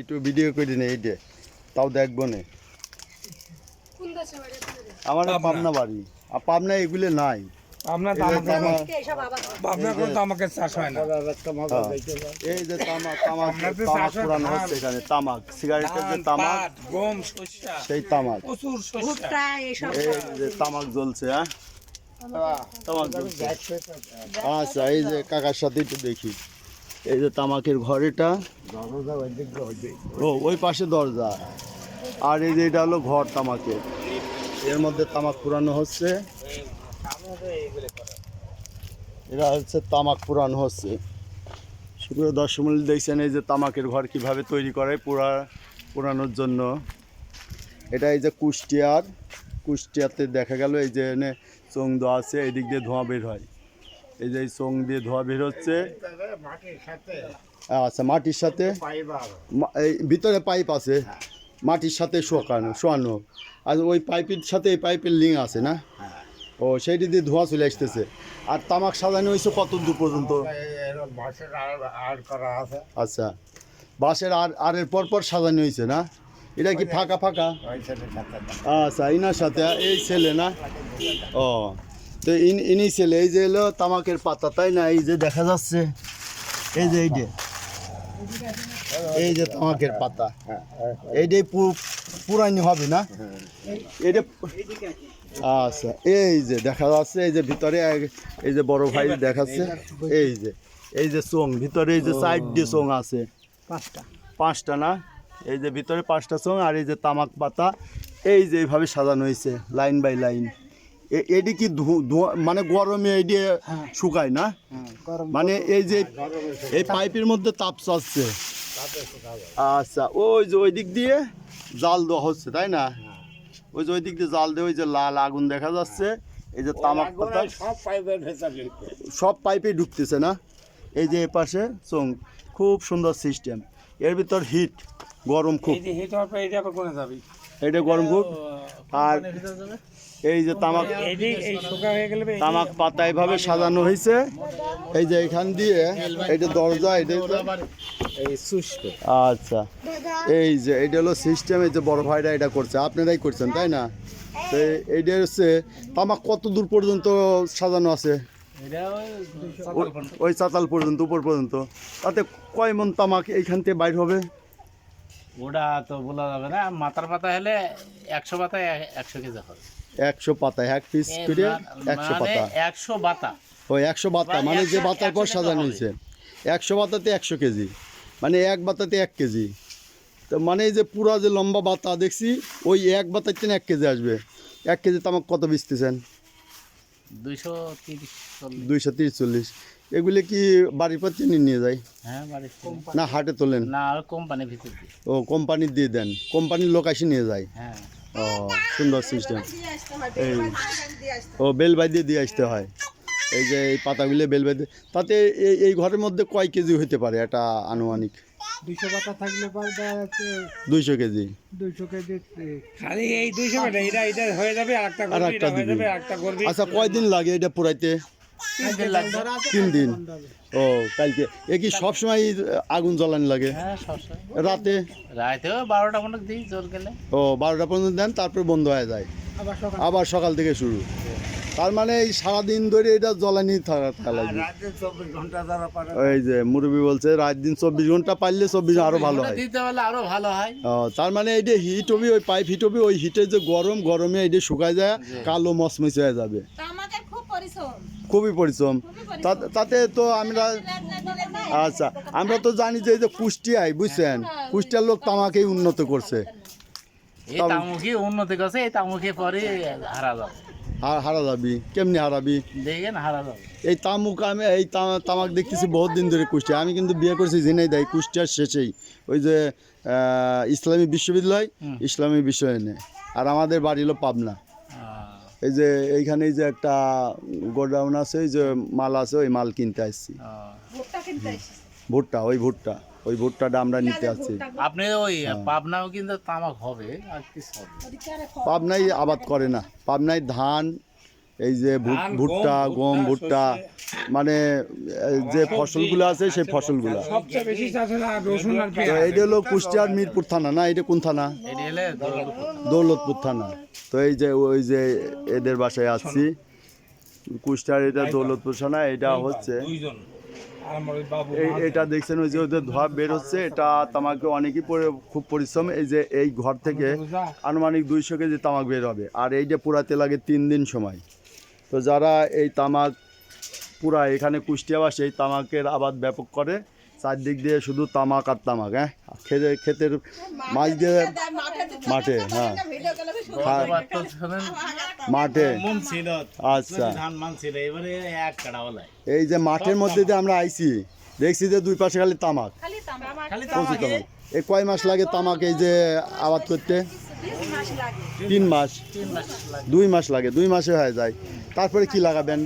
একটু ভিডিও করে নে এইটা তাও দেখবো না। আমার পাবনা বাড়ি, আর পাবনা এগুলো নাই। এই যে তামাক পুরানো হচ্ছে এখানে, তামাক সিগারেটের যে তামাক, সেই তামাক, এই যে তামাক জ্বলছে। হ্যাঁ তামাক জ্বলছে। আচ্ছা এই যে কাকার সাথে একটু দেখি, এই যে তামাকের ঘর, এটা ও ওই পাশে দরজা, আর এই যে এটা হলো ঘর তামাকের, এর মধ্যে তামাক পুরানো হচ্ছে। এরা হচ্ছে তামাক পুরানো হচ্ছে। সুপ্রিয় দর্শক মণ্ডলী দেখছেন এই যে তামাকের ঘর কিভাবে তৈরি করে পুরানোর জন্য। এটা এই যে কুষ্টিয়াতে দেখা গেল এই যে এনে চোং দেওয়া আছে, এই দিক দিয়ে ধোঁয়া বের হয়, এই যে এই চোং দিয়ে ধোঁয়া বের হচ্ছে। আচ্ছা মাটির সাথে এই ভিতরে পাইপ আছে, মাটির সাথে শোয়ানো, আর ওই পাইপের সাথে এই পাইপের লিঙ্ক আছে না, ও সেইটি দিয়ে ধোঁয়া চলে আসতেছে। আর তামাক সাজানো হয়েছে কত দূর পর্যন্ত? আচ্ছা বাঁশের আরের পর সাজানো হয়েছে না, এটা কি ফাঁকা? আচ্ছা ইনার সাথে এই ছেলে না, ও তো ইনি ছেলে। এই যে এলো তামাকের পাতা, তাই না? এই যে দেখা যাচ্ছে, এই যে এই যে তামাকের পাতা, এইটাই পুরানি হবে না এটা? আচ্ছা এই যে দেখা যাচ্ছে, এই যে ভিতরে এই যে বড় ভাই দেখাচ্ছে, এই যে চোং ভিতরে, এই যে সাইড দিয়ে চোং আছে পাঁচটা না, এই যে ভিতরে 5টা চোং, আর এই যে তামাক পাতা এই যে এইভাবে সাজানো হয়েছে লাইন বাই লাইন। এটি কি মানে গরমে এই দিয়ে শুকায় না, মানে এই যে এই পাইপের মধ্যে তাপ চাচ্ছে। আচ্ছা ওই যে ওই দিক দিয়ে জাল দেওয়া হচ্ছে, তাই না? ওই যে ওই দিক দিয়ে জাল দিয়ে ওই যে লাল আগুন দেখা যাচ্ছে, এই যে তামাক পাতা সব পাইপে ঢুকতেছে না। এই যে এপাশে চোং, খুব সুন্দর সিস্টেম। এর ভিতর হিট, গরম খুব, এটা গরম খুব। আর এই যে তামাক পাতা এইভাবে সাজানো হয়েছে, এই যে এখান দিয়ে এইটা দরজা, আচ্ছা এই যে এইটা হলো সিস্টেম। এই যে বড় ভাইরা এটা করছে, আপনারাই করছেন তাই না? তো এইটা হচ্ছে তামাক কত দূর পর্যন্ত সাজানো আছে? ওই চাতাল পর্যন্ত, উপর পর্যন্ত। তাতে কয় মন তামাক এইখান থেকে বাইর হবে? ওটা তো বলা যাবে না, মাথার পাতা হলে 100 পাতায় 100 কেজি হবে। 100 পাতায় 1 পিস করে 100 পাতা, 100 বাতা, ওই 100 বাতা, মানে যে বাতার পর সাজানো হয়েছে 100 বাতাতে 100 কেজি, মানে এক বাতাতে 1 কেজি। তো মানে এই যে পুরা যে লম্বা বাতা দেখছি, ওই এক বাতার থেকে 1 কেজি আসবে। 1 কেজি তামাক কত বেচতেছেন? 230-40। এগুলি কি বাড়ির পর নিয়ে যায়? হ্যাঁ না হাটে তোলেন? না কোম্পানির ভিতর দিয়ে। ও কোম্পানি দিয়ে দেন, কোম্পানির লোক এসে নিয়ে যায়। হ্যাঁ ও সুন্দর সিস্টেম। এই ও বেল বাইদিয়ে দিয়ে আসতে হয়, এই যে এই পাতাগুলো বেল বাইদিয়ে। তাতে এই ঘরের মধ্যে কয় কেজি হতে পারে এটা আনুমানিক? 200 পাতা থাকলে পর 200 কেজি। 200 কেজি খালি এই 200 পাতা, এটা হয়ে যাবে আরেকটা দিবি। আচ্ছা কয়দিন লাগে এটা পুরাইতে? 3 দিন। ও কালকে এ কি সবসময় আগুন জ্বালানি লাগে? হ্যাঁ সবসময়। রাতেও 12টা পর্যন্ত দিই, জল গেলে। ও 12টা পর্যন্ত দেন, তারপরে বন্ধ হয়ে যায়, আবার সকাল থেকে শুরু। তার মানে এই সারাদিন ধরে এটা জ্বালানি থাকা লাগবে। ওই যে মুরব্বী বলছে রাত দিন 24 ঘন্টা, পারলে 24 আরো ভালো হয়, দিতে হলে আরো ভালো হয়। ও তার মানে এইটা হিট হবে, ওই পাইপ হিট হবে, ওই হিটের যে গরমে এইটা শুকায় যায়, কালো মচমচে হয়ে যাবে। খুবই পরিশ্রম। তাতে তো আচ্ছা আমরা তো জানি যে এই যে কুষ্টিয়ায়, বুঝছেন, কুষ্টিয়ার লোক তামাকেই উন্নত করছে। এই তামুখী উন্নতি করছে, এই তামুখী পরে হারা যাবে। হারা যাবি কেমনি? হারাবি দেখেন, হারা যাবে। এই তামুক, আমি এই তামাক দেখতেছি বহুত দিন ধরে কুষ্টিয়া। আমি কিন্তু বিয়ে করছি ঝিনাইদহ, কুষ্টিয়ার শেষেই ওই যে ইসলামী বিশ্ববিদ্যালয়, ইসলামী বিশ্ববিদ্যালয়। আর আমাদের বাড়ি হলো পাবনা। এই যে এইখানে এই যে একটা গোডাউন আছে, এই যে মাল আছে, ওই মাল কিনতে আসছি। ভুট্টা, ওই ভুট্টাটা আমরা নিতে আসছি। আপনি ওই পাবনাও কিন্তু তামাক হবে, আর কিছু হবে? পাবনায় আবাদ করে না, পাবনায় ধান, এই যে ভুট্টা গম ভুট্টা মানে যে ফসলগুলো আছে সেই ফসলগুলো। সবচেয়ে বেশি চাষ হলো রসুন আর তো পেঁয়াজ। এইটা হলো কুষ্টিয়ার মিরপুর থানা না, এটা কোন থানা? এটি হলে দৌলতপুর থানা। তো এই যে ওই যে এদের বাসায় আসছি কুষ্টিয়ার, এটা দৌলতপুর থানা। এটা হচ্ছে এটা দেখছেন ওই যে ওদের ধোঁয়া বের হচ্ছে, এটা তামাকে অনেকই খুব পরিশ্রম। এই যে এই ঘর থেকে আনুমানিক 200 কেজি তামাক বের হবে, আর এইটা পুরাতে লাগে 3 দিন সময়। তো যারা এই তামাক পুরা এখানে কুষ্টিয়াবাসী এই তামাকের আবাদ ব্যাপক করে, চারদিক দিয়ে শুধু তামাক আর তামাক। হ্যাঁ, ক্ষেতের মাছ দিয়ে মাঠে, হ্যাঁ মাঠে। আচ্ছা, এই যে মাঠের মধ্যে দিয়ে আমরা আইছি, দেখছি যে দুই পাশে খালি তামাক, প্রচুর তামাক। এই কয় মাস লাগে তামাক এই যে আবাদ করতে? 3 মাস, 2 মাস লাগে, 2 মাসে হয়ে যায়। তারপরে কি লাগাবেন?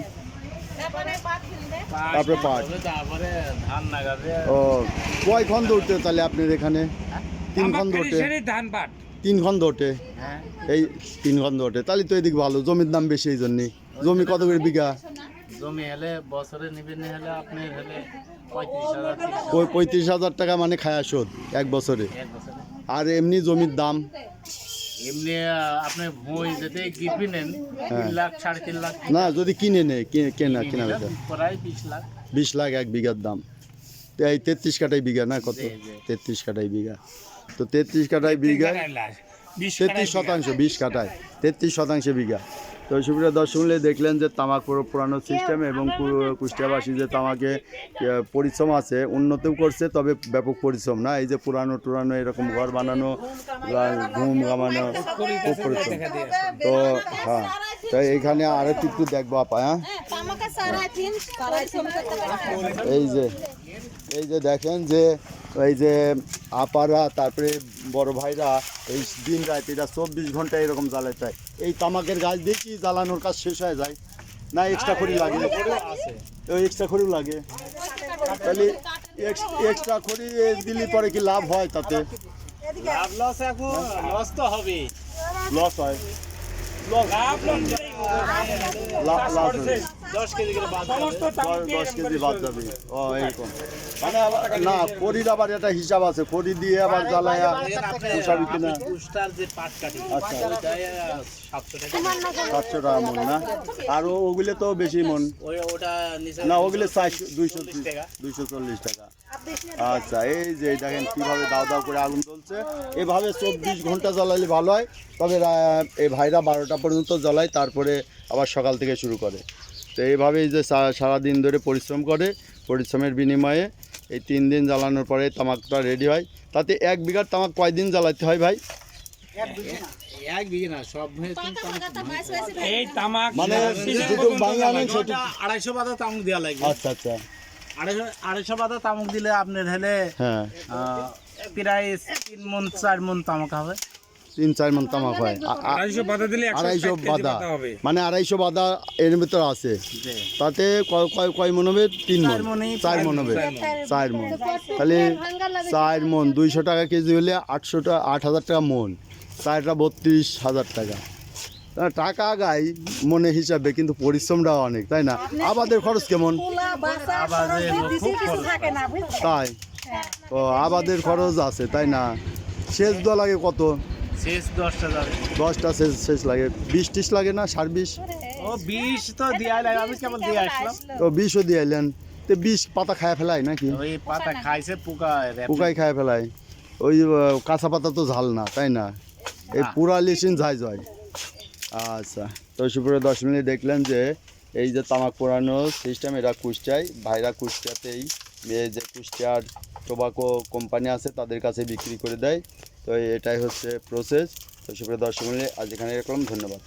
তারপরে পাট। ও, কয় খন্ড উঠতে তাহলে আপনার এখানে? 3 খন্ড ওঠে, ধান পাট 3 খন্ড ওঠে, এই 3 খন্ড ওঠে। তাহলে তো এদিক ভালো, জমির দাম বেশি। এই জন্যে জমি কত করে বিঘা? জমি হলে বছরে নিবেন হলে আপনি হলে 35,000 টাকা মানে খায়া শোধ এক বছরে। এক বছরে। আর এমনি জমির দাম এমনি আপনি ভুঁই যদি গিফট নেন 3 লাখ 3.5 লাখ, না যদি কিনে নেয়, কেনা বেচা প্রায় 20 লাখ। 20 লাখ এক বিঘার দাম। তো এই 33 কাঠায় বিঘা না কত? জি, জি। 33 কাঠায় বিঘা। তো 33 কাঠায় বিঘা 33 শতাংশ, 20 কাঠায় 33 শতাংশ বিঘা। তো সুপ্রিয় দর্শক মণ্ডলী, দেখলেন যে তামাক পুরানো সিস্টেম এবং কুষ্টিয়াবাসী যে তামাকে পরিশ্রম আছে, উন্নতিও করছে, তবে ব্যাপক পরিশ্রম না। এই যে পুরানো এরকম ঘর বানানো, ঘুম ঘামানো, খুব পরিশ্রম। তো হ্যাঁ, তো এইখানে আরেকটু একটু দেখবো আপা। হ্যাঁ, এই যে দেখেন যে এই যে আপারা, তারপরে বড় ভাইরা এই দিন রাত এটা 24 ঘন্টা এরকম জ্বালাতে হয়। এই তামাকের গাছ দিয়ে কি জ্বালানোর কাজ শেষ হয়ে যায় না? এক্সট্রা খড়ি লাগে, এক্সট্রা খড়িও লাগে। তাহলে এক্সট্রা খড়ি দিলে পরে কি লাভ হয়? তাতে লাভ লস এখন লস তো হবে। লস হয়, লাভ 10 কেজি করে বাদ যাবে। 10 কেজি বাদ যাবে। ও এরকম মানে না, খড়ির আবার একটা হিসাব আছে, খড়ি দিয়ে আবার জ্বালায়া পোষাবি কিনা। কুষ্টার যে পাট কাটি, আচ্ছা, ওইটায় 700 টাকা। 700 টাকা মন না? আর ওগুলো তো বেশি মন ওটা নিচে না, ওগুলো 240 টাকা। আচ্ছা, এই যে দেখেন কিভাবে দাও দাও করে আগুন জ্বলছে। এভাবে 24 ঘন্টা জ্বালালে ভালো হয়। তবে এই ভাইরা 12টা পর্যন্ত জ্বালায়, তারপরে আবার সকাল থেকে শুরু করে। তো এইভাবেই যে সারাদিন ধরে পরিশ্রম করে, পরিশ্রমের বিনিময়ে এই 3 দিন জ্বালানোর পরে তামাকটা রেডি হয়। তাতে 1 বিঘার তামাক কয় দিন জ্বালাতে হয় ভাই? 1 বিঘা না, সব এই তামাক মানে যেটুকু বাঙালি আনেন সেটুকু। 250 পাতা তামুক দেওয়া লাগবে। আচ্ছা আচ্ছা, 250 পাতা তামুক দিলে আপনার হলে হ্যাঁ প্রায় 3 মণ 4 মণ তামাক হবে। 3-4 মণ তামাক হয়। 250 পাতা দিলে 250 160 বাদা, পাতা হবে। মানে 250 বাদা এর ভিতর আছে। জি। তাতে কয় মন হবে? 3 মণ, 4 মণ হবে। 4 মণ, তাহলে 4 মণ 200 টাকা কেজি হলে 8,000 টাকা মণ, 4টা 32,000 টাকা। টাকা গাই মনে হিসাবে, কিন্তু পরিশ্রমটাও অনেক, তাই না? আবাদের খরচ কেমন? তাই ও, আবাদের খরচ আছে, তাই না? সেচ দেওয়া লাগে কত? শেষ 10টা যাবে। 10টা শেষ লাগে। 20-30 লাগে না? 20.5? ও 20 তো দিয়া লাগে, আমি কেবল দিয়ে আসলাম। ও 20ও দিয়ে এলেন। তো 20 পাতা খায় ফেলায় নাকি? ওই পাতা খাইছে পোকা, পোকাই খায় ফেলায়। ওই কাঁচা পাতা তো ঝাল না, তাই না? এই পুরা লিসিন ঝাই যায়। আচ্ছা, তো সুপ্রিয় দর্শক মণ্ডলী, দেখলেন যে এই যে তামাক পোড়ানো সিস্টেম, এটা কুষ্টিয়ায়, ভাইরা কুষ্টিয়াতেই এই যে কুষ্টিয়ার টোবাকো কোম্পানি আছে তাদের কাছে বিক্রি করে দেয়। তো এটাই হচ্ছে প্রসেস। তো সুপ্রিয় দর্শক মণ্ডলী, আজ এখানে রাখলাম, ধন্যবাদ।